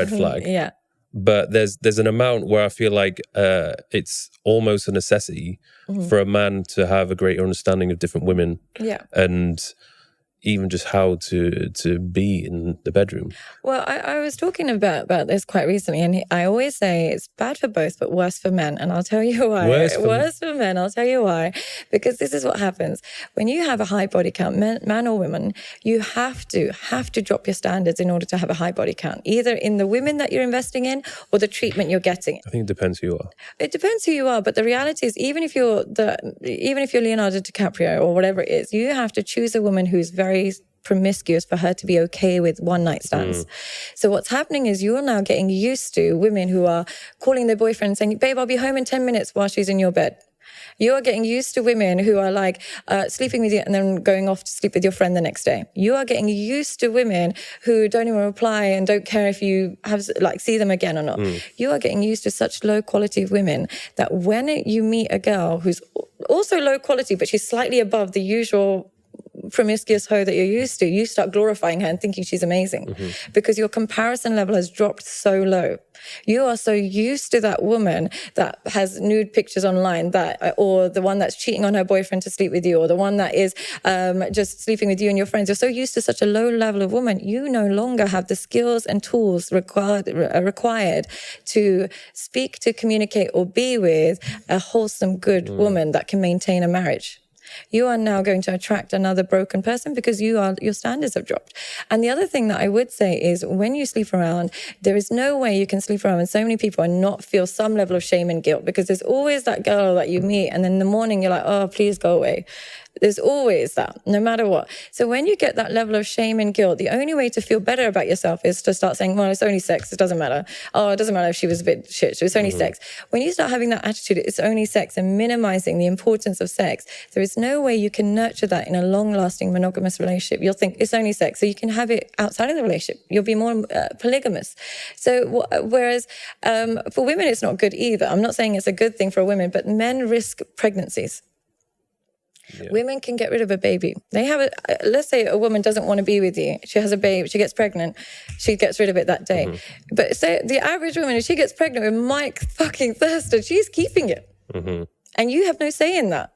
red flag. Yeah. But there's an amount where I feel like it's almost a necessity for a man to have a greater understanding of different women. Yeah. And even just how to be in the bedroom. Well, I was talking about this quite recently, and I always say it's bad for both, but worse for men. And I'll tell you why. Worse for men, I'll tell you why. Because this is what happens. When you have a high body count, man or woman, you have to drop your standards in order to have a high body count, either in the women that you're investing in or the treatment you're getting. I think it depends who you are. It depends who you are, but the reality is even if you're Leonardo DiCaprio or whatever it is, you have to choose a woman who's very promiscuous for her to be okay with one night stands. So what's happening is you're now getting used to women who are calling their boyfriend saying, babe, I'll be home in 10 minutes while she's in your bed. You are getting used to women who are like sleeping with you and then going off to sleep with your friend the next day. You are getting used to women who don't even reply and don't care if you have see them again or not. You are getting used to such low quality of women that when you meet a girl who's also low quality, but she's slightly above the usual promiscuous hoe that you're used to, you start glorifying her and thinking she's amazing because your comparison level has dropped so low. You are so used to that woman that has nude pictures online, or the one that's cheating on her boyfriend to sleep with you, or the one that is just sleeping with you and your friends. You're so used to such a low level of woman, you no longer have the skills and tools required to speak, to communicate, or be with a wholesome, good woman that can maintain a marriage. You are now going to attract another broken person because your standards have dropped. And the other thing that I would say is when you sleep around, there is no way you can sleep around with so many people and not feel some level of shame and guilt, because there's always that girl that you meet and then in the morning you're like, oh, please go away. There's always that, no matter what. So when you get that level of shame and guilt, the only way to feel better about yourself is to start saying, well, it's only sex. It doesn't matter. Oh, it doesn't matter if she was a bit shit. It's only sex. When you start having that attitude, it's only sex, and minimizing the importance of sex, there is no way you can nurture that in a long-lasting monogamous relationship. You'll think it's only sex, so you can have it outside of the relationship. You'll be more polygamous. So whereas for women, it's not good either. I'm not saying it's a good thing for women, but men risk pregnancies. Yeah. Women can get rid of a baby. They have let's say a woman doesn't want to be with you. She has a baby, she gets pregnant, she gets rid of it that day. But say the average woman, if she gets pregnant with Mike fucking Thurston, she's keeping it. And you have no say in that.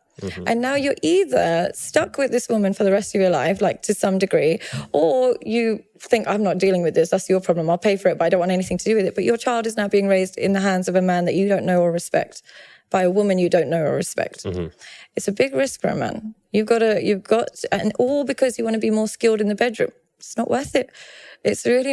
And now you're either stuck with this woman for the rest of your life, like to some degree, or you think, I'm not dealing with this, that's your problem, I'll pay for it, but I don't want anything to do with it. But your child is now being raised in the hands of a man that you don't know or respect, by a woman you don't know or respect. It's a big risk for a man. You've got, and all because you want to be more skilled in the bedroom. It's not worth it. It's really not.